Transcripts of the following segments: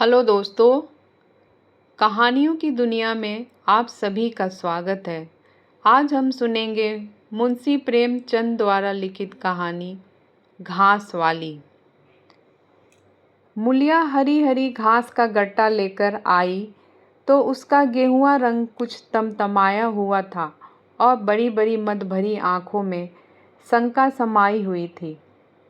Hello दोस्तों, कहानियों की दुनिया में आप सभी का स्वागत है। आज हम सुनेंगे मुंशी प्रेमचंद द्वारा लिखित कहानी घास वाली। मूलिया हरी हरी घास का गट्टा लेकर आई तो उसका गेहुआ रंग कुछ तमतमाया हुआ था और बड़ी बड़ी मद भरी आँखों में शंका समाई हुई थी।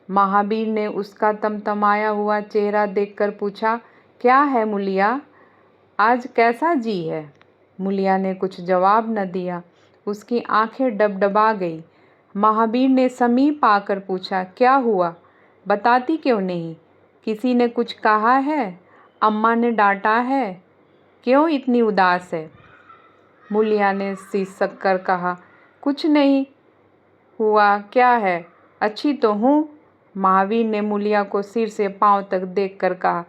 महावीर ने उसका तमतमाया हुआ चेहरा देखकर पूछा, क्या है मूलिया, आज कैसा जी है? मूलिया ने कुछ जवाब न दिया। उसकी आंखें डबडबा गई। महावीर ने समीप आकर पूछा, क्या हुआ, बताती क्यों नहीं? किसी ने कुछ कहा है? अम्मा ने डांटा है? क्यों इतनी उदास है? मूलिया ने सिसक कर कहा, कुछ नहीं हुआ, क्या है, अच्छी तो हूँ। महावीर ने मूलिया को सिर से पांव तक देखकर कहा,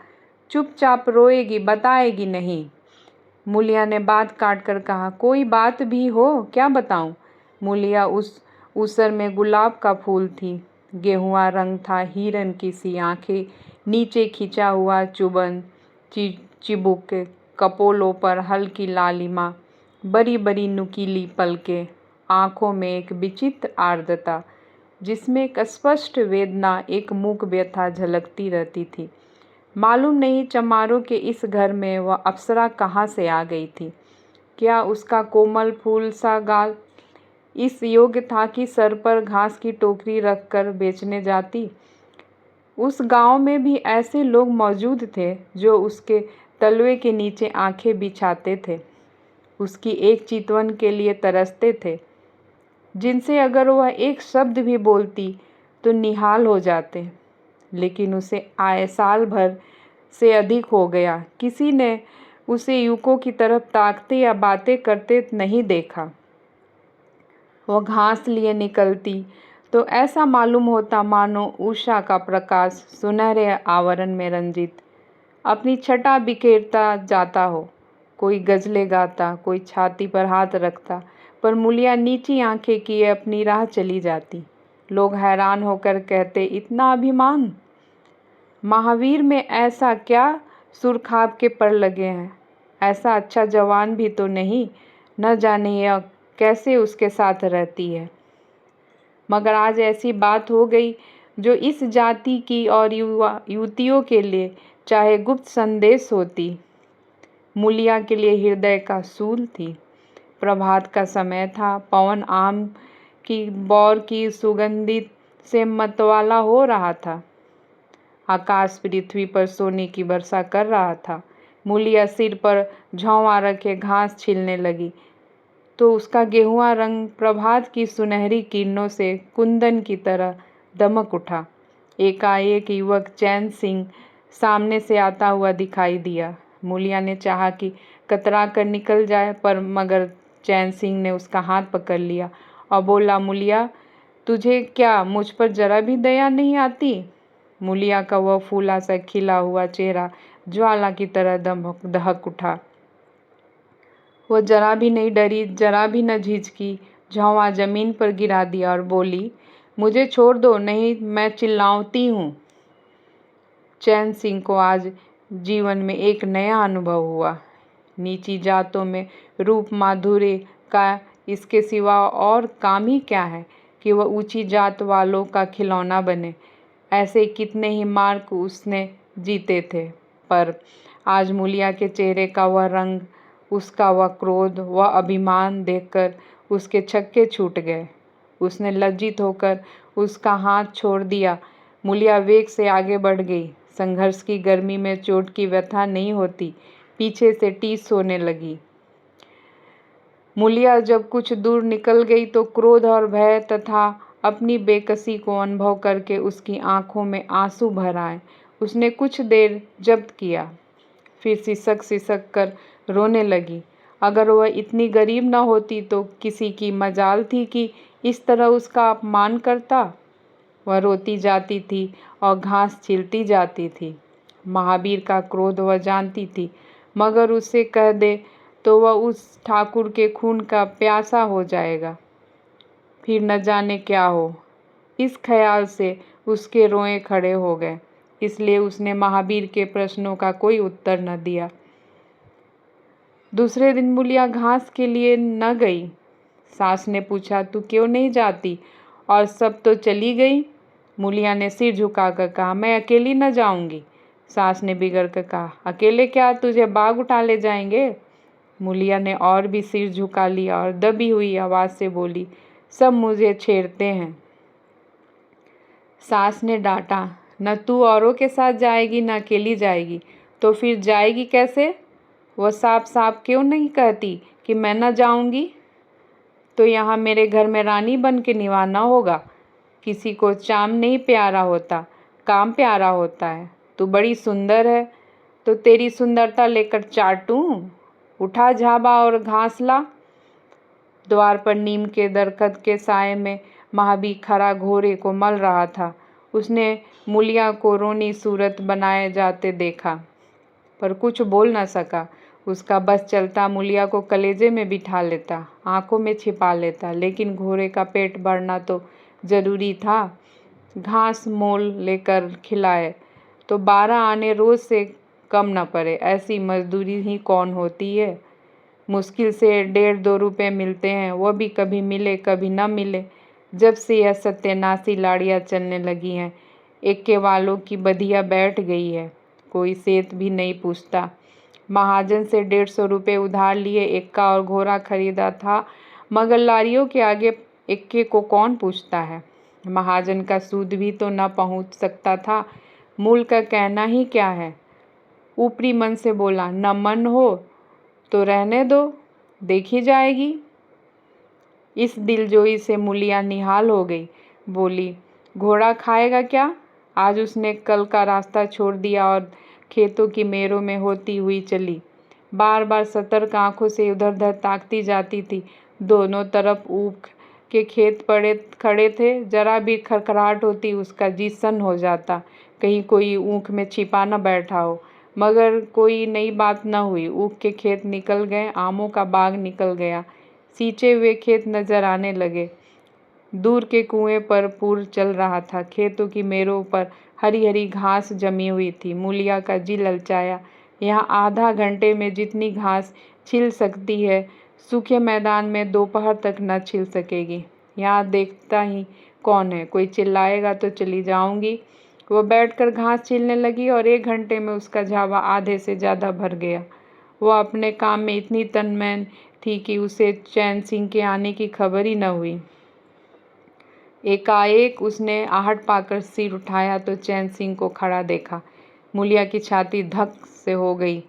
चुपचाप रोएगी, बताएगी नहीं। मूलिया ने बात काट कर कहा, कोई बात भी हो, क्या बताऊं? मूलिया उस उसर में गुलाब का फूल थी। गेहुआ रंग था, हिरन की सी आंखें, नीचे खिंचा हुआ चुबन, चिबुक, कपोलों पर हल्की लालिमा, बड़ी बड़ी नुकीली पलकें, आँखों में एक विचित्र आर्द्रता जिसमें एक स्पष्ट वेदना, एक मूक व्यथा झलकती रहती थी। मालूम नहीं चमारों के इस घर में वह अप्सरा कहाँ से आ गई थी। क्या उसका कोमल फूल सा गाल इस योग्य था कि सर पर घास की टोकरी रखकर बेचने जाती? उस गांव में भी ऐसे लोग मौजूद थे जो उसके तलवे के नीचे आंखें बिछाते थे, उसकी एक चितवन के लिए तरसते थे, जिनसे अगर वह एक शब्द भी बोलती तो निहाल हो जाते। लेकिन उसे आए साल भर से अधिक हो गया, किसी ने उसे युवकों की तरफ ताकते या बातें करते नहीं देखा। वह घास लिए निकलती तो ऐसा मालूम होता मानो उषा का प्रकाश सुनहरे आवरण में रंजित अपनी छटा बिखेरता जाता हो। कोई गजलें गाता, कोई छाती पर हाथ रखता, पर मूलिया नीची आंखें किए अपनी राह चली जाती। लोग हैरान होकर कहते, इतना अभिमान? महावीर में ऐसा क्या सुरखाब के पर लगे हैं? ऐसा अच्छा जवान भी तो नहीं, न जाने यह कैसे उसके साथ रहती है। मगर आज ऐसी बात हो गई जो इस जाति की और युवतियों के लिए चाहे गुप्त संदेश होती, मूलिया के लिए हृदय का सूल थी। प्रभात का समय था, पवन आम की बौर की सुगंधित से मतवाला हो रहा था। आकाश पृथ्वी पर सोने की वर्षा कर रहा था। मूलिया सिर पर झौंवा रखे घास छीलने लगी तो उसका गेहुआ रंग प्रभात की सुनहरी किरणों से कुंदन की तरह दमक उठा। एकाएक युवक चैन सिंह सामने से आता हुआ दिखाई दिया। मूलिया ने चाहा कि कतरा कर निकल जाए, पर मगर चैन सिंह ने उसका हाथ पकड़ लिया और बोला, मूलिया, तुझे क्या मुझ पर जरा भी दया नहीं आती? मूलिया का वह फूला सा खिला हुआ चेहरा ज्वाला की तरह दहक उठा। वह जरा भी नहीं डरी, जरा भी न झिझकी, झौंवा जमीन पर गिरा दिया और बोली, मुझे छोड़ दो, नहीं मैं चिल्लाती हूँ। चैन सिंह को आज जीवन में एक नया अनुभव हुआ। नीची जातों में रूप माधुर्य का इसके सिवा और काम ही क्या है कि वह ऊंची जात वालों का खिलौना बने। ऐसे कितने ही मार्क उसने जीते थे, पर आज मूलिया के चेहरे का वह रंग, उसका वह क्रोध, वह अभिमान देखकर उसके छक्के छूट गए। उसने लज्जित होकर उसका हाथ छोड़ दिया। मूलिया वेग से आगे बढ़ गई। संघर्ष की गर्मी में चोट की व्यथा नहीं होती, पीछे से टीस होने लगी। मूलिया जब कुछ दूर निकल गई तो क्रोध और भय तथा अपनी बेकसी को अनुभव करके उसकी आंखों में आंसू भर आए। उसने कुछ देर जब्त किया, फिर सिसक सिसक कर रोने लगी। अगर वह इतनी गरीब न होती तो किसी की मजाल थी कि इस तरह उसका अपमान करता। वह रोती जाती थी और घास छीलती जाती थी। महावीर का क्रोध वह जानती थी, मगर उसे कह दे तो वह उस ठाकुर के खून का प्यासा हो जाएगा, फिर न जाने क्या हो। इस ख्याल से उसके रोए खड़े हो गए। इसलिए उसने महावीर के प्रश्नों का कोई उत्तर न दिया। दूसरे दिन मूलिया घास के लिए न गई। सास ने पूछा, तू क्यों नहीं जाती? और सब तो चली गई। मूलिया ने सिर झुकाकर कहा, मैं अकेली न जाऊंगी। सास ने बिगड़ कर कहा, अकेले क्या, तुझे बाग उठा ले जाएंगे। मूलिया ने और भी सिर झुका लिया और दबी हुई आवाज़ से बोली, सब मुझे छेड़ते हैं। सास ने डांटा, न तू औरों के साथ जाएगी न अकेली जाएगी, तो फिर जाएगी कैसे? वह साफ साफ क्यों नहीं कहती कि मैं न जाऊंगी? तो यहाँ मेरे घर में रानी बन के निभाना होगा। किसी को चाम नहीं प्यारा होता, काम प्यारा होता है। तू बड़ी सुंदर है, तो तेरी सुंदरता लेकर चाटूं? उठा झाबा और घास ला। द्वार पर नीम के दरख्त के साए में महावीर खड़ा घोड़े को मल रहा था। उसने मूलिया को रोनी सूरत बनाए जाते देखा, पर कुछ बोल न सका। उसका बस चलता मूलिया को कलेजे में बिठा लेता, आंखों में छिपा लेता, लेकिन घोड़े का पेट भरना तो जरूरी था। घास मोल लेकर खिलाए तो 12 आने रोज से कम न पड़े। ऐसी मजदूरी ही कौन होती है? मुश्किल से 1.5-2 रुपये मिलते हैं, वह भी कभी मिले कभी न मिले। जब से यह सत्यानाशी लाड़ियाँ चलने लगी हैं, एक्के वालों की बधिया बैठ गई है। कोई सेत भी नहीं पूछता। महाजन से 150 रुपये उधार लिए एक्का और घोड़ा खरीदा था, मगर लारियों के आगे एक्के को कौन पूछता है? महाजन का सूद भी तो न पहुंच सकता था। मूल का कहना ही क्या है? ऊपरी मन से बोला, न मन हो तो रहने दो, देखी जाएगी। इस दिलजोई से मूलिया निहाल हो गई। बोली, घोड़ा खाएगा क्या? आज उसने कल का रास्ता छोड़ दिया और खेतों की मेरों में होती हुई चली। बार बार सतर्क आंखों से उधर उधर ताकती जाती थी। दोनों तरफ ऊख के खेत पड़े खड़े थे। जरा भी खड़खड़ाहट होती उसका जी सन्न हो जाता, कहीं कोई ऊख में छिपा न बैठा हो। मगर कोई नई बात न हुई। ऊख के खेत निकल गए, आमों का बाग निकल गया, सींचे हुए खेत नजर आने लगे। दूर के कुएं पर पूर चल रहा था। खेतों की मेरों पर हरी हरी घास जमी हुई थी। मूलिया का जी ललचाया। यहाँ आधा घंटे में जितनी घास छिल सकती है, सूखे मैदान में दोपहर तक न छिल सकेगी। यहाँ देखता ही कौन है? कोई चिल्लाएगा तो चली जाऊंगी। वह बैठकर घास छीलने लगी और 1 घंटे में उसका झावा आधे से ज़्यादा भर गया। वह अपने काम में इतनी तन्मय थी कि उसे चैन सिंह के आने की खबर ही न हुई। एकाएक उसने आहट पाकर सिर उठाया तो चैन सिंह को खड़ा देखा। मूलिया की छाती धक से हो गई।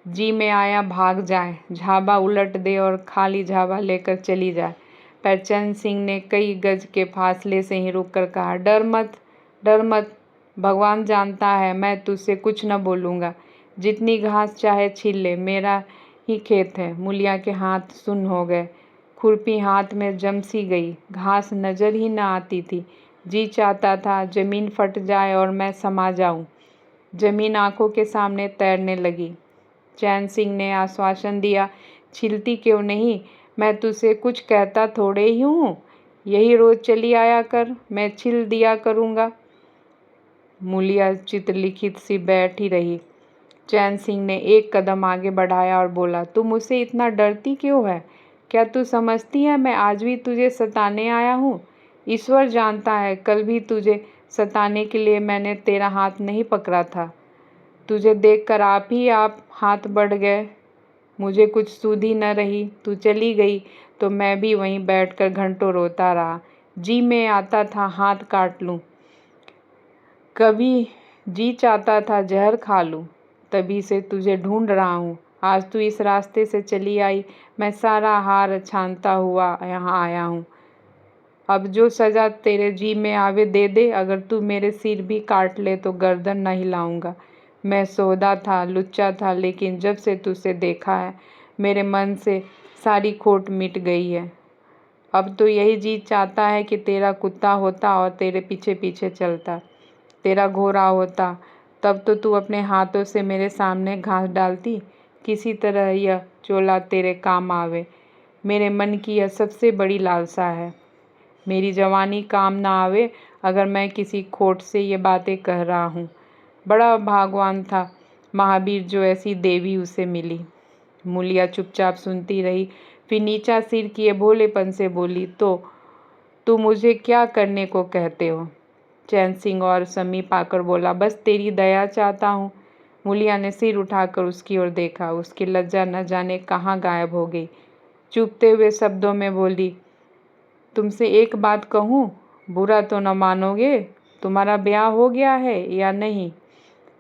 जी में आया भाग जाए, झाबा उलट दे और खाली झाबा लेकर चली जाए। पर चैन सिंह ने कई गज के फासले से ही रुककर कहा, डर मत, डर मत। भगवान जानता है मैं तुझसे कुछ न बोलूँगा। जितनी घास चाहे छील ले, मेरा ही खेत है। मूलिया के हाथ सुन्न हो गए। खुरपी हाथ में जम सी गई। घास नजर ही न आती थी। जी चाहता था जमीन फट जाए और मैं समा जाऊं। जमीन आंखों के सामने तैरने लगी। चैन सिंह ने आश्वासन दिया, छिलती क्यों नहीं? मैं तुझसे कुछ कहता थोड़े ही हूँ। यही रोज चली आया कर, मैं छिल दिया करूँगा। मूलिया चित्रलिखित सी बैठी रही। चैन सिंह ने एक कदम आगे बढ़ाया और बोला, तू मुझसे इतना डरती क्यों है? क्या तू समझती है मैं आज भी तुझे सताने आया हूँ? ईश्वर जानता है, कल भी तुझे सताने के लिए मैंने तेरा हाथ नहीं पकड़ा था। तुझे देखकर आप ही आप हाथ बढ़ गए। मुझे कुछ सूध ही न रही। तू चली गई तो मैं भी वहीं बैठकर घंटों रोता रहा। जी में आता था हाथ काट लूँ, कभी जी चाहता था जहर खा लूँ। तभी से तुझे ढूंढ रहा हूँ। आज तू इस रास्ते से चली आई, मैं सारा हार छानता हुआ यहाँ आया हूँ। अब जो सज़ा तेरे जी में आवे दे दे। अगर तू मेरे सिर भी काट ले तो गर्दन न हिलाऊंगा। मैं सौदा था, लुच्चा था, लेकिन जब से तुझसे देखा है मेरे मन से सारी खोट मिट गई है। अब तो यही जी चाहता है कि तेरा कुत्ता होता और तेरे पीछे पीछे चलता, तेरा घोड़ा होता। तब तो तू अपने हाथों से मेरे सामने घास डालती। किसी तरह यह चोला तेरे काम आवे। मेरे मन की यह सबसे बड़ी लालसा है। मेरी जवानी काम ना आवे अगर मैं किसी खोट से ये बातें कह रहा हूँ। बड़ा भाग्यवान था महावीर जो ऐसी देवी उसे मिली। मूलिया चुपचाप सुनती रही, फिर नीचा सिर किए भोलेपन से बोली, तो तू मुझे क्या करने को कहते हो? चैन सिंह और समीप आकर बोला, बस तेरी दया चाहता हूँ। मूलिया ने सिर उठाकर उसकी ओर देखा। उसकी लज्जा न जाने कहाँ गायब हो गई। चुभते हुए शब्दों में बोली, तुमसे एक बात कहूँ, बुरा तो न मानोगे? तुम्हारा ब्याह हो गया है या नहीं?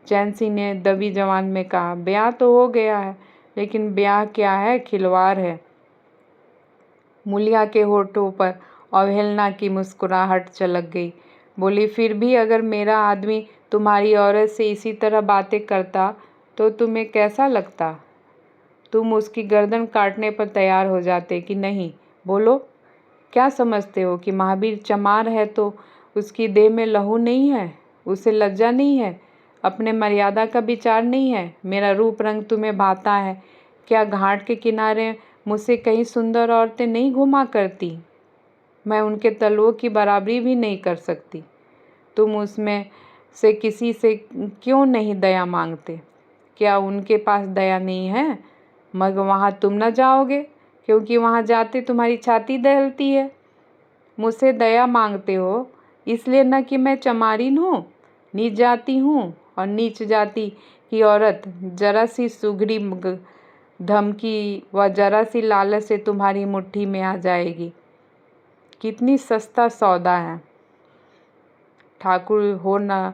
चैन सिंह ने दबी जबान में कहा, ब्याह तो हो गया है, लेकिन ब्याह क्या है, खिलवाड़ है। मूलिया के होठों पर अवहेलना की मुस्कुराहट चलक गई। बोली, फिर भी अगर मेरा आदमी तुम्हारी औरत से इसी तरह बातें करता तो तुम्हें कैसा लगता? तुम उसकी गर्दन काटने पर तैयार हो जाते कि नहीं? बोलो, क्या समझते हो कि महावीर चमार है तो उसकी देह में लहू नहीं है? उसे लज्जा नहीं है? अपने मर्यादा का विचार नहीं है? मेरा रूप रंग तुम्हें भाता है? क्या घाट के किनारे मुझसे कहीं सुंदर औरतें नहीं घुमा करती? मैं उनके तलवों की बराबरी भी नहीं कर सकती। तुम उसमें से किसी से क्यों नहीं दया मांगते? क्या उनके पास दया नहीं है? मगर वहाँ तुम न जाओगे, क्योंकि वहाँ जाते तुम्हारी छाती दहलती है। मुझसे दया मांगते हो इसलिए न कि मैं चमारिन हूँ, नीच जाती हूँ, और नीच जाति की औरत जरा सी सुघड़ी धमकी व जरा सी लालच से तुम्हारी मुट्ठी में आ जाएगी। कितनी सस्ता सौदा है। ठाकुर हो न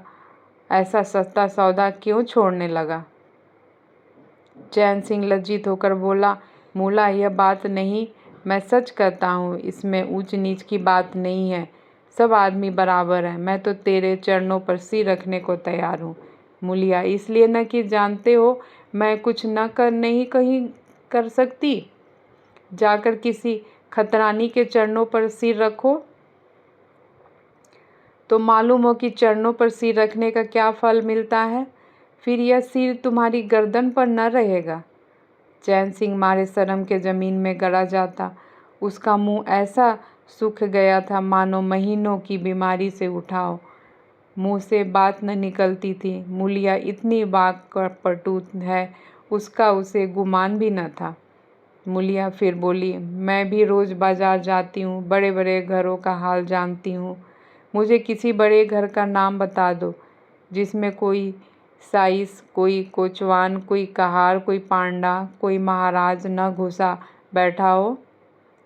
ऐसा सस्ता सौदा क्यों छोड़ने लगा? चैन सिंह लज्जित होकर बोला, मूला यह बात नहीं, मैं सच कहता हूँ, इसमें ऊंच नीच की बात नहीं है। सब आदमी बराबर है। मैं तो तेरे चरणों पर सिर रखने को तैयार हूँ। मूलिया, इसलिए न कि जानते हो मैं कुछ न कर नहीं कहीं कर सकती। जाकर किसी खतरानी के चरणों पर सिर रखो तो मालूम हो कि चरणों पर सिर रखने का क्या फल मिलता है। फिर यह सिर तुम्हारी गर्दन पर न रहेगा। चैन सिंह मारे शर्म के जमीन में गड़ा जाता। उसका मुंह ऐसा सूख गया था मानो महीनों की बीमारी से उठाओ। मुंह से बात न निकलती थी। मूलिया इतनी वाक्पटु है उसका उसे गुमान भी न था। मूलिया फिर बोली, मैं भी रोज़ बाजार जाती हूँ, बड़े बड़े घरों का हाल जानती हूँ। मुझे किसी बड़े घर का नाम बता दो जिसमें कोई साइस, कोई कोचवान, कोई कहार, कोई पांडा, कोई महाराज न घुसा बैठा हो।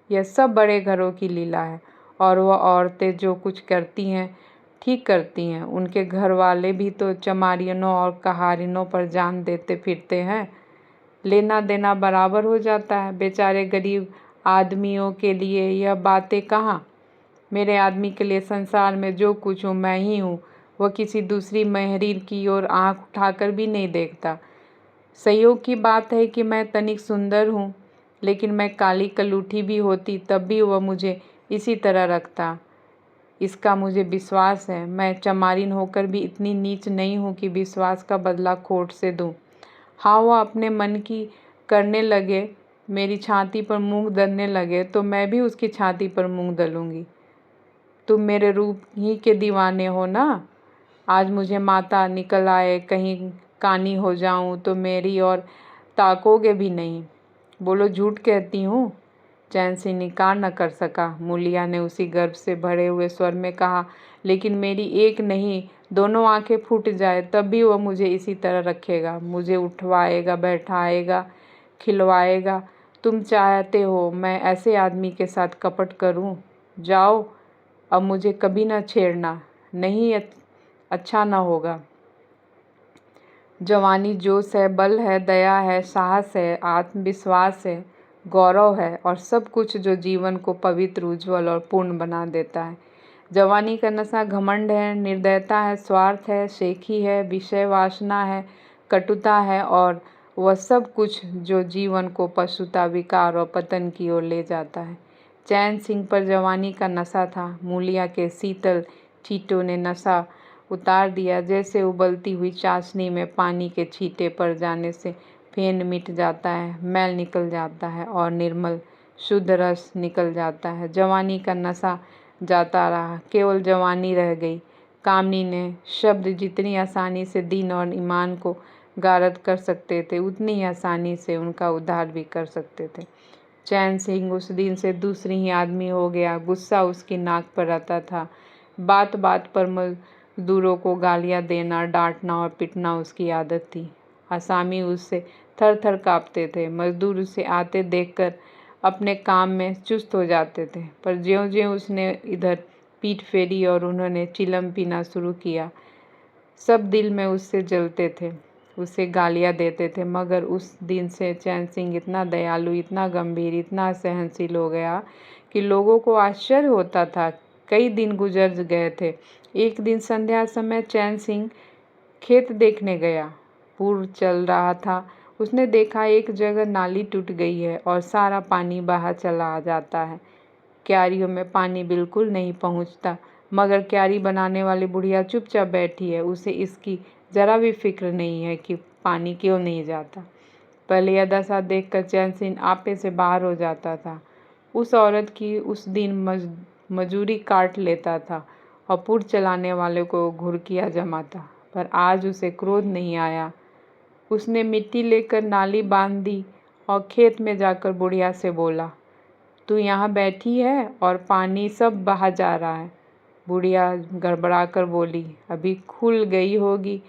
यह सब बड़े घरों की लीला है, और वह औरतें जो कुछ करती हैं ठीक करती हैं। उनके घर वाले भी तो चमारियनों और कहारिनों पर जान देते फिरते हैं। लेना देना बराबर हो जाता है। बेचारे गरीब आदमियों के लिए यह बातें कहाँ? मेरे आदमी के लिए संसार में जो कुछ हूँ मैं ही हूँ। वह किसी दूसरी महरीर की ओर आँख उठाकर भी नहीं देखता। संयोग की बात है कि मैं तनिक सुंदर हूँ, लेकिन मैं काली कलूठी भी होती तब भी वह मुझे इसी तरह रखता। इसका मुझे विश्वास है। मैं चमारिन होकर भी इतनी नीच नहीं हूँ कि विश्वास का बदला खोट से दूँ। हाँ, वह अपने मन की करने लगे, मेरी छाती पर मूंग दलने लगे तो मैं भी उसकी छाती पर मूंग दलूँगी। तुम मेरे रूप ही के दीवाने हो ना? आज मुझे माता निकल आए, कहीं कानी हो जाऊं तो मेरी और ताकोगे भी नहीं। बोलो, झूठ कहती हूँ? चैन से इनकार न कर सका। मूलिया ने उसी गर्व से भरे हुए स्वर में कहा, लेकिन मेरी एक नहीं दोनों आंखें फूट जाए तब भी वह मुझे इसी तरह रखेगा। मुझे उठवाएगा, बैठाएगा, खिलवाएगा। तुम चाहते हो मैं ऐसे आदमी के साथ कपट करूं? जाओ, अब मुझे कभी न छेड़ना, नहीं अच्छा न होगा। जवानी जोश है, बल है, दया है, साहस है, आत्मविश्वास है, गौरव है और सब कुछ जो जीवन को पवित्र, उज्जवल और पूर्ण बना देता है। जवानी का नशा घमंड है, निर्दयता है, स्वार्थ है, शेखी है, विषय वासना है, कटुता है और वह सब कुछ जो जीवन को पशुता, विकार और पतन की ओर ले जाता है। चैन सिंह पर जवानी का नशा था। मूलिया के शीतल छींटों ने नशा उतार दिया। जैसे उबलती हुई चाशनी में पानी के छींटे पड़ जाने से फेन मिट जाता है, मैल निकल जाता है और निर्मल शुद्ध रस निकल जाता है। जवानी का नशा जाता रहा, केवल जवानी रह गई। कामनी ने शब्द जितनी आसानी से दीन और ईमान को गारद कर सकते थे, उतनी ही आसानी से उनका उद्धार भी कर सकते थे। चैन सिंह उस दिन से दूसरी ही आदमी हो गया। गुस्सा उसकी नाक पर रहता था। बात बात पर मजदूरों को गालियां देना, डांटना और पिटना उसकी आदत थी। आसामी उससे थर थर काँपते थे। मजदूर उसे आते देखकर अपने काम में चुस्त हो जाते थे, पर ज्यों-ज्यों उसने इधर पीठ फेरी और उन्होंने चिलम पीना शुरू किया, सब दिल में उससे जलते थे, उसे गालियां देते थे। मगर उस दिन से चैन सिंह इतना दयालु, इतना गंभीर, इतना सहनशील हो गया कि लोगों को आश्चर्य होता था। कई दिन गुजर गए थे। एक दिन संध्या समय चैन सिंह खेत देखने गया। पूर्व चल रहा था। उसने देखा एक जगह नाली टूट गई है और सारा पानी बाहर चला जाता है। क्यारियों में पानी बिल्कुल नहीं पहुंचता, मगर क्यारी बनाने वाली बुढ़िया चुपचाप बैठी है। उसे इसकी जरा भी फिक्र नहीं है कि पानी क्यों नहीं जाता। पहले यह दशा देखकर चैन सिंह आपे से बाहर हो जाता था। उस औरत की उस दिन मजूरी काट लेता था और पुर चलाने वाले को घुरकिया जमाता, पर आज उसे क्रोध नहीं आया। उसने मिट्टी लेकर नाली बांध दी और खेत में जाकर बुढ़िया से बोला, तू यहाँ बैठी है और पानी सब बहा जा रहा है। बुढ़िया गड़बड़ाकर बोली, अभी खुल गई होगी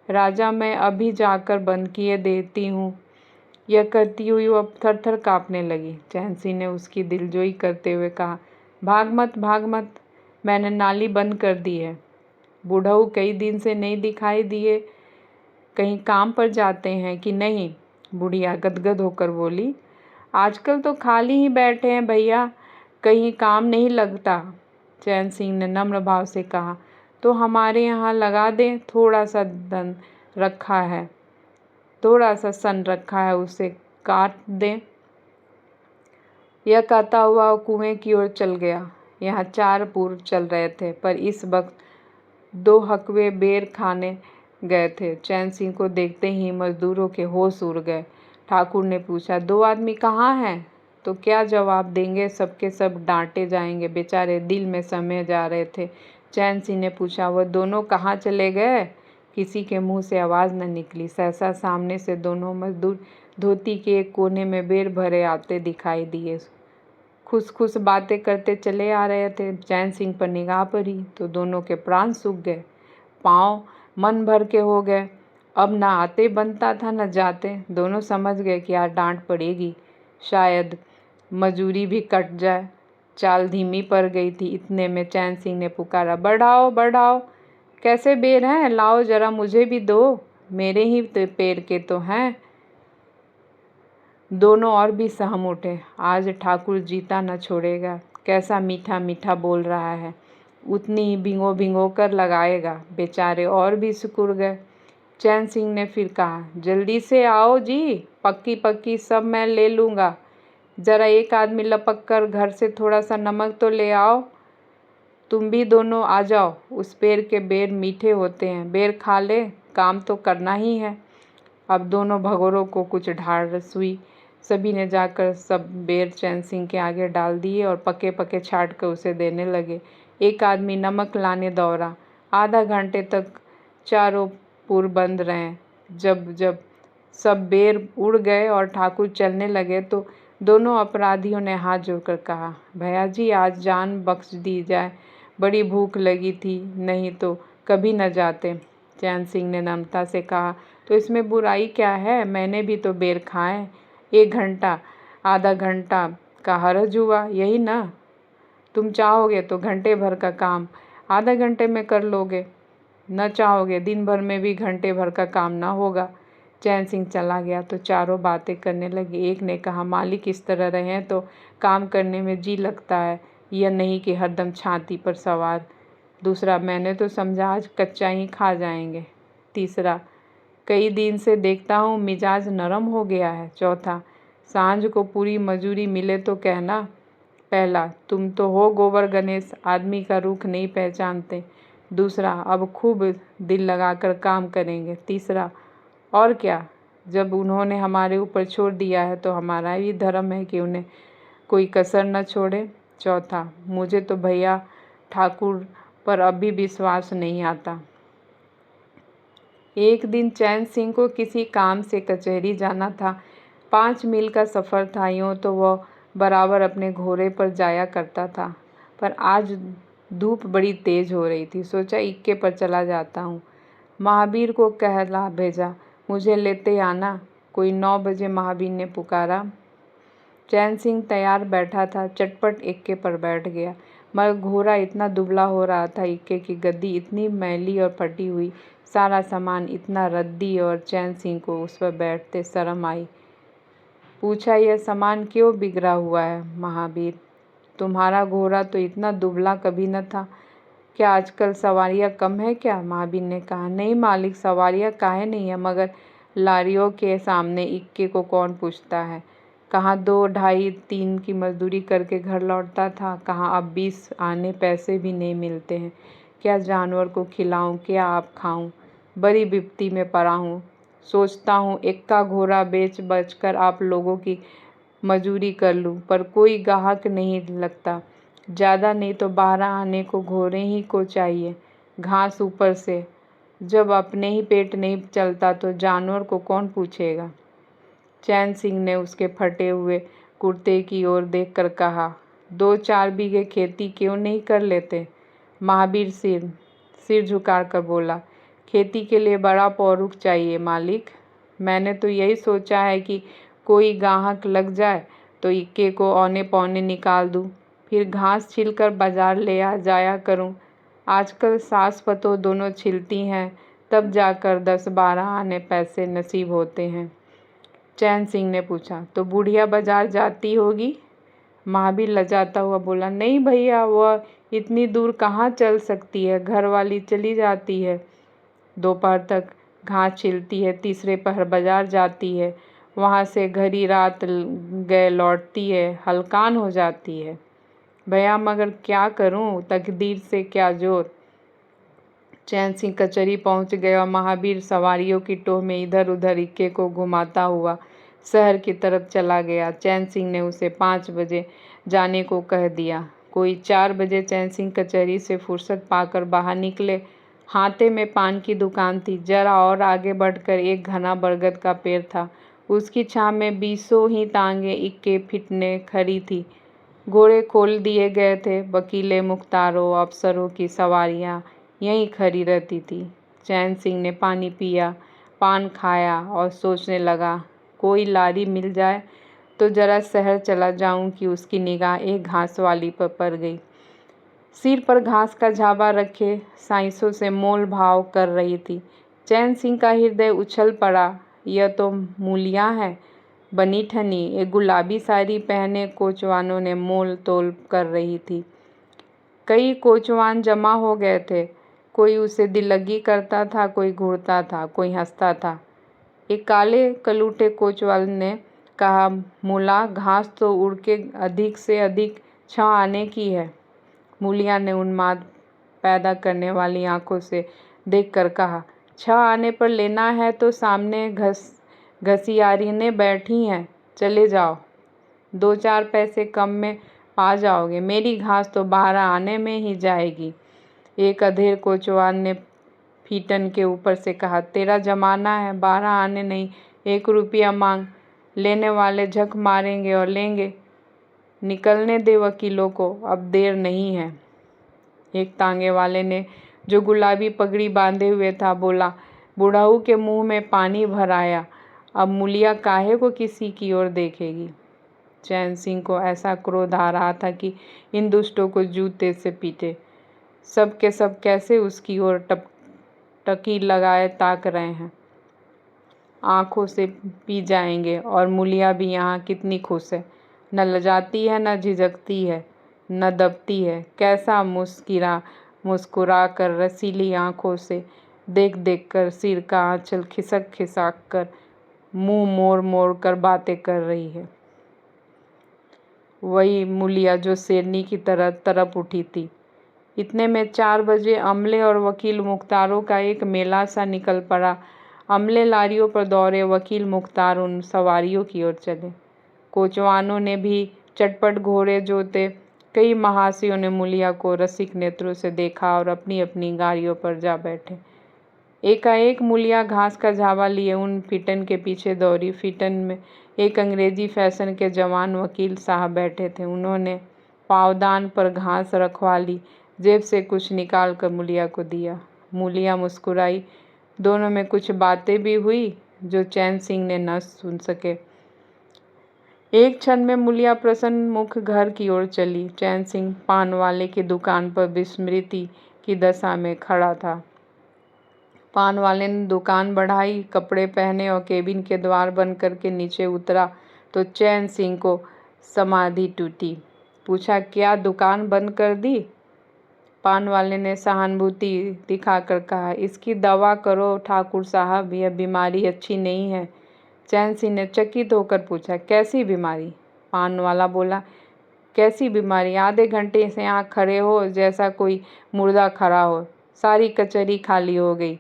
राजा, मैं अभी जाकर बंद किए देती हूँ। यह कहती हुई वो अब थर थर काँपने लगी। चैन सिंह ने उसकी दिलजोई करते हुए कहा, भाग मत, मैंने नाली बंद कर दी है। बूढ़ऊ कई दिन से नहीं दिखाई दिए, कहीं काम पर जाते हैं कि नहीं? बुढ़िया गदगद होकर बोली, आजकल तो खाली ही बैठे हैं भैया, कहीं काम नहीं लगता। चैन सिंह ने नम्र भाव से कहा, तो हमारे यहाँ लगा दें, थोड़ा सा सन रखा है, उसे काट दें। यह कहता हुआ वो कुएं की ओर चल गया। यहाँ 4 पुर चल रहे थे, पर इस वक्त 2 हकवे बेर खाने गए थे। चैन सिंह को देखते ही मजदूरों के होश उड़ गए। ठाकुर ने पूछा, 2 आदमी कहाँ हैं? तो क्या जवाब देंगे? सबके सब डांटे जाएंगे, बेचारे दिल में समे जा रहे थे। चैन सिंह ने पूछा, वह दोनों कहाँ चले गए? किसी के मुंह से आवाज़ न निकली। सहसा सामने से दोनों मजदूर धोती के एक कोने में बेर भरे आते दिखाई दिए। खुश बातें करते चले आ रहे थे। चैन सिंह पर निगाह पड़ी तो दोनों के प्राण सूख गए, पाँव मन भर के हो गए। अब न आते बनता था न जाते। दोनों समझ गए कि आज डांट पड़ेगी, शायद मजूरी भी कट जाए। चाल धीमी पड़ गई थी। इतने में चैन सिंह ने पुकारा, बढ़ाओ, कैसे बेर हैं? लाओ जरा मुझे भी दो, मेरे ही पैर के तो हैं। दोनों और भी सहम उठे। आज ठाकुर जीता न छोड़ेगा, कैसा मीठा मीठा बोल रहा है, उतनी ही भिंगो कर लगाएगा। बेचारे और भी सिकुड़ गए। चैन सिंह ने फिर कहा, जल्दी से आओ जी, पक्की सब मैं ले लूँगा। ज़रा एक आदमी लपक कर घर से थोड़ा सा नमक तो ले आओ। तुम भी दोनों आ जाओ, उस पेड़ के बेर मीठे होते हैं, बेर खा ले, काम तो करना ही है। अब दोनों भगोरों को कुछ ढाढ़स हुई। सभी ने जाकर सब बेर चैन सिंह के आगे डाल दिए और पके छाट कर उसे देने लगे। एक आदमी नमक लाने दौड़ा। आधा घंटे तक चारों पुर बंद रहे। जब सब बेर उड़ गए और ठाकुर चलने लगे तो दोनों अपराधियों ने हाथ जोड़कर कहा, भैया जी आज जान बख्श दी जाए, बड़ी भूख लगी थी, नहीं तो कभी न जाते। चैन सिंह ने नम्रता से कहा, तो इसमें बुराई क्या है? मैंने भी तो बेर खाए। 1 घंटा आधा घंटा का हरज हुआ, यही ना? तुम चाहोगे तो घंटे भर का काम आधा घंटे में कर लोगे, न चाहोगे दिन भर में भी घंटे भर का काम ना होगा। चैन सिंह चला गया तो चारों बातें करने लगे। एक ने कहा, मालिक इस तरह रहें तो काम करने में जी लगता है, यह नहीं कि हरदम छाती पर सवार। दूसरा, मैंने तो समझा आज कच्चा ही खा जाएंगे। तीसरा, कई दिन से देखता हूँ मिजाज नरम हो गया है। चौथा, सांझ को पूरी मजूरी मिले तो कहना। पहला, तुम तो हो गोबर गणेश, आदमी का रुख नहीं पहचानते। दूसरा, अब खूब दिल लगाकर काम करेंगे। तीसरा, और क्या, जब उन्होंने हमारे ऊपर छोड़ दिया है तो हमारा भी धर्म है कि उन्हें कोई कसर न छोड़े। चौथा, मुझे तो भैया ठाकुर पर अब भी विश्वास नहीं आता। एक दिन चैन सिंह को किसी काम से कचहरी जाना था। 5 मील का सफ़र था। यूँ तो वह बराबर अपने घोड़े पर जाया करता था, पर आज धूप बड़ी तेज़ हो रही थी। सोचा इक्के पर चला जाता हूँ। महावीर को कहला भेजा, मुझे लेते आना। कोई 9 बजे महावीर ने पुकारा। चैन सिंह तैयार बैठा था, चटपट इक्के पर बैठ गया, मगर घोड़ा इतना दुबला हो रहा था, इक्के की गद्दी इतनी मैली और फटी हुई, सारा सामान इतना रद्दी, और चैन सिंह को उस पर बैठते शर्म आई। पूछा, यह सामान क्यों बिगड़ा हुआ है महावीर? तुम्हारा घोड़ा तो इतना दुबला कभी न था। क्या आजकल सवारियाँ कम है क्या? महावीर ने कहा। नहीं मालिक, सवारियाँ काहे नहीं है, मगर लारियों के सामने इक्के को कौन पूछता है। कहाँ 2, ढाई, 3 की मजदूरी करके घर लौटता था, कहाँ अब 20 आने पैसे भी नहीं मिलते हैं। क्या जानवर को खिलाऊं, क्या आप खाऊं? बड़ी विपत्ति में पड़ा हूँ। सोचता हूँ एक्का घोड़ा बेच बचकर आप लोगों की मजूरी कर लूँ, पर कोई गाहक नहीं लगता। ज़्यादा नहीं तो 12 आने को घोड़े ही को चाहिए, घास ऊपर से। जब अपने ही पेट नहीं चलता तो जानवर को कौन पूछेगा? चैन सिंह ने उसके फटे हुए कुर्ते की ओर देखकर कहा, 2-4 बीघे खेती क्यों नहीं कर लेते? महावीर सिर झुकाकर बोला, खेती के लिए बड़ा पौरुख चाहिए मालिक। मैंने तो यही सोचा है कि कोई गाहक लग जाए तो इक्के को औने पौने निकाल दूँ, फिर घास छिलकर बाजार ले आ जाया करूँ। आजकल सास पतोह दोनों छिलती हैं, तब जाकर 10-12 आने पैसे नसीब होते हैं। चैन सिंह ने पूछा, तो बुढ़िया बाजार जाती होगी? महावीर लजाता हुआ बोला, नहीं भैया, वह इतनी दूर कहाँ चल सकती है, घर वाली चली जाती है। दोपहर तक घास छिलती है, तीसरे पहर बाजार जाती है, वहाँ से घड़ी रात गए लौटती है, हलकान हो जाती है। भैया मगर क्या करूँ, तकदीर से क्या जोर। चैन सिंह कचहरी पहुँच गया और महावीर सवारियों की टोह में इधर उधर इक्के को घुमाता हुआ शहर की तरफ चला गया। चैन सिंह ने उसे 5 बजे जाने को कह दिया। कोई 4 बजे चैन सिंह कचहरी से फुर्सत पाकर बाहर निकले। हाथे में पान की दुकान थी। जरा और आगे बढ़कर एक घना बरगद का पेड़ था। उसकी छाँव में 20 ही टांगे इक्के फिटने खड़ी थी। घोड़े खोल दिए गए थे। वकीले मुख्तारों अफसरों की सवारियाँ यहीं खड़ी रहती थी। चैन सिंह ने पानी पिया, पान खाया और सोचने लगा, कोई लारी मिल जाए तो जरा शहर चला जाऊं कि उसकी निगाह एक घास वाली पर पड़ गई। सिर पर घास का झाबा रखे साइसों से मोल भाव कर रही थी। चैन सिंह का हृदय उछल पड़ा। यह तो मूलियाँ है, बनी ठनी। एक गुलाबी साड़ी पहने कोचवानों ने मोल तोल कर रही थी। कई कोचवान जमा हो गए थे। कोई उसे दिल्लगी करता था, कोई घूरता था, कोई हंसता था। एक काले कलूटे कोचवाल ने कहा, मूला, घास तो उड़ के अधिक से अधिक 6 आने की है। मूलिया ने उन्माद पैदा करने वाली आंखों से देखकर कहा, 6 आने पर लेना है तो सामने घसियारीने बैठी हैं, चले जाओ, 2-4 पैसे कम में पा जाओगे। मेरी घास तो 12 आने में ही जाएगी। एक अधेड़ कोचवान ने फीटन के ऊपर से कहा, तेरा जमाना है, 12 आने नहीं, 1 रुपया मांग। लेने वाले झक मारेंगे और लेंगे। निकलने दे वकीलों को, अब देर नहीं है। एक तांगे वाले ने, जो गुलाबी पगड़ी बांधे हुए था, बोला, बुढ़ाऊ के मुंह में पानी भर आया, अब मूलिया काहे को किसी की ओर देखेगी। चैन सिंह को ऐसा क्रोध आ रहा था कि इन दुष्टों को जूते से पीटे। सब के सब कैसे उसकी ओर टकी लगाए ताक रहे हैं। आंखों से पी जाएंगे। और मूलिया भी यहाँ कितनी खुश है, न लजाती है, न झिझकती है, न दबती है। कैसा मुस्कुरा कर रसीली आंखों से देख देख कर सिर का आंचल खिसक खिसक कर मुंह मोड़ मोड़ कर बातें कर रही है। वही मूलिया जो शेरनी की तरह तड़प उठी थी। इतने में 4 बजे अमले और वकील मुख्तारों का एक मेला सा निकल पड़ा। अमले लारियों पर दौड़े, वकील मुख्तार उन सवारियों की ओर चले। कोचवानों ने भी चटपट घोड़े जोते कई महाशयों ने मूलिया को रसिक नेत्रों से देखा और अपनी अपनी गाड़ियों पर जा बैठे। एकाएक मूलिया घास का झावा लिए उन फिटन के पीछे दौड़ी। फिटन में एक अंग्रेजी फैशन के जवान वकील साहब बैठे थे। उन्होंने पावदान पर घास रखवा ली, जेब से कुछ निकाल कर मूलिया को दिया। मूलिया मुस्कुराई। दोनों में कुछ बातें भी हुई जो चैन सिंह ने न सुन सके। एक क्षण में मूलिया प्रसन्न मुख घर की ओर चली। चैन सिंह पान वाले की दुकान पर विस्मृति की दशा में खड़ा था। पान वाले ने दुकान बढ़ाई, कपड़े पहने और केबिन के द्वार बंद करके नीचे उतरा तो चैन सिंह को समाधि टूटी। पूछा, क्या दुकान बंद कर दी? पान वाले ने सहानुभूति दिखाकर कहा, इसकी दवा करो ठाकुर साहब, यह बीमारी अच्छी नहीं है। चैन सिंह ने चकित होकर पूछा, कैसी बीमारी? पान वाला बोला, कैसी बीमारी? आधे घंटे से यहाँ खड़े हो जैसा कोई मुर्दा खड़ा हो। सारी कचहरी खाली हो गई,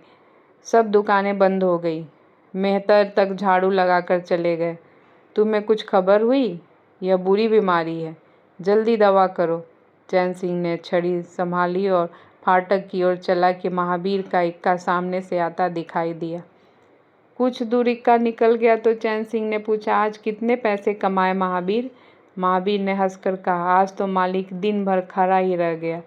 सब दुकानें बंद हो गई, मेहतर तक झाड़ू लगाकर चले गए। तुम्हें कुछ खबर हुई? यह बुरी बीमारी है, जल्दी दवा करो। चैन सिंह ने छड़ी संभाली और फाटक की ओर चला कि महावीर का इक्का सामने से आता दिखाई दिया। कुछ दूर इक्का निकल गया तो चैन सिंह ने पूछा, आज कितने पैसे कमाए महावीर? महावीर ने हंसकर कहा, आज तो मालिक दिन भर खड़ा ही रह गया,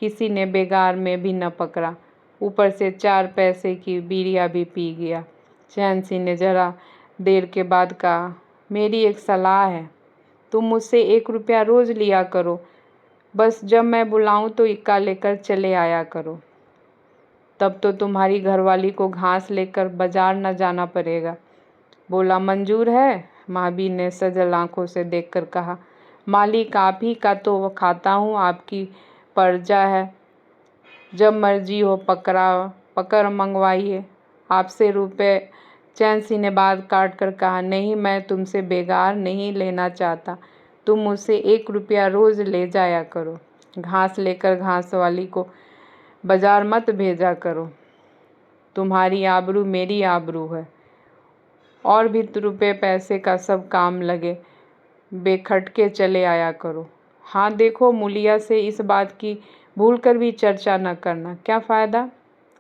किसी ने बेगार में भी न पकड़ा, ऊपर से 4 पैसे की बीड़िया भी पी गया। चैन सिंह ने जरा देर के बाद कहा, मेरी एक सलाह है, तुम मुझसे 1 रुपया रोज लिया करो, बस जब मैं बुलाऊं तो इक्का लेकर चले आया करो। तब तो तुम्हारी घरवाली को घास लेकर बाजार न जाना पड़ेगा। बोला, मंजूर है? महावीर ने सजल आंखों से देखकर कहा, मालिक आप ही का तो खाता हूँ, आपकी पर्जा है, जब मर्जी हो पकड़ मंगवाइए, आपसे रुपए। चैन सिंह ने बात काट कर कहा, नहीं, मैं तुमसे बेगार नहीं लेना चाहता, तुम मुझसे 1 रुपया रोज ले जाया करो। घास लेकर घास वाली को बाजार मत भेजा करो, तुम्हारी आबरू मेरी आबरू है। और भी रुपए पैसे का सब काम लगे, बेखटके चले आया करो। हाँ देखो, मूलिया से इस बात की भूल कर भी चर्चा न करना, क्या फ़ायदा।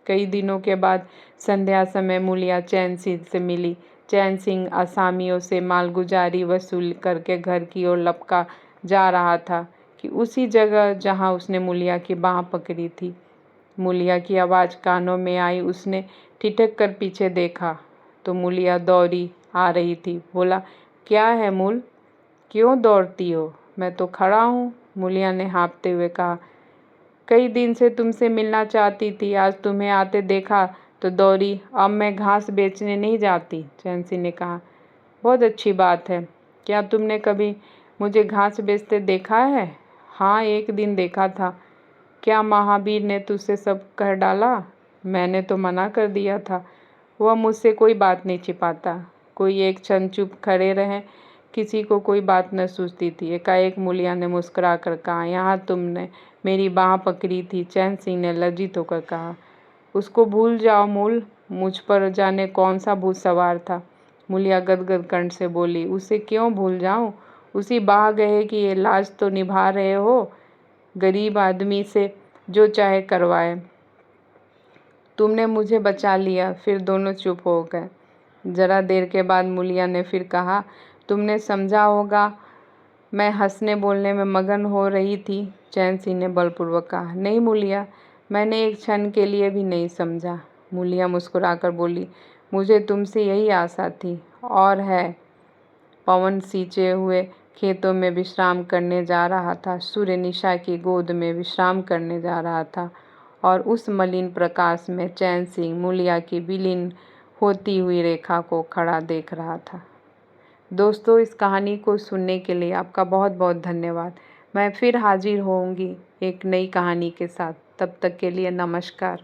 कई दिनों के बाद संध्या समय मूलिया चैन सिंह से मिली। चैन सिंह आसामियों से मालगुजारी वसूल करके घर की ओर लपका जा रहा था कि उसी जगह जहाँ उसने मूलिया की बाँह पकड़ी थी। मूलिया की आवाज़ कानों में आई। उसने ठिठक कर पीछे देखा तो मूलिया दौड़ी आ रही थी। बोला, क्या है मूल, क्यों दौड़ती हो? मैं तो खड़ा हूँ, मूलिया ने हाँफते हुए कहा। कई दिन से तुमसे मिलना चाहती थी, आज तुम्हें आते देखा तो दौड़ी। अब मैं घास बेचने नहीं जाती, चैन सिंह ने कहा। बहुत अच्छी बात है, क्या तुमने कभी मुझे घास बेचते देखा है? हाँ, एक दिन देखा था। क्या महावीर ने तुझसे सब कह डाला? मैंने तो मना कर दिया था, वह मुझसे कोई बात नहीं छिपाता। कोई एक क्षण चुप खड़े रहे, किसी को कोई बात न सूझती थी। एकाएक मूलिया ने मुस्कुरा कर कहा, यहाँ तुमने मेरी बाँह पकड़ी थी। चैन सिंह ने लज्जित होकर कहा, उसको भूल जाओ मूल, मुझ पर जाने कौन सा भूत सवार था। मूलिया गदगद कंठ से बोली, उसे क्यों भूल जाऊं? उसी बाह गए कि ये लाज तो निभा रहे हो, गरीब आदमी से जो चाहे करवाए। तुमने मुझे बचा लिया। फिर दोनों चुप हो गए। जरा देर के बाद मूलिया ने फिर कहा, तुमने समझा होगा मैं हंसने बोलने में मगन हो रही थी। चैन सिंह ने बलपूर्वक कहा, नहीं मूलिया, मैंने एक क्षण के लिए भी नहीं समझा। मूलिया मुस्कुराकर बोली, मुझे तुमसे यही आशा थी और है। पवन सींचे हुए खेतों में विश्राम करने जा रहा था, सूर्य निशा की गोद में विश्राम करने जा रहा था और उस मलिन प्रकाश में चैन सिंह मूलिया की विलीन होती हुई रेखा को खड़ा देख रहा था। दोस्तों, इस कहानी को सुनने के लिए आपका बहुत बहुत धन्यवाद। मैं फिर हाजिर होंगी एक नई कहानी के साथ। तब तक के लिए नमस्कार।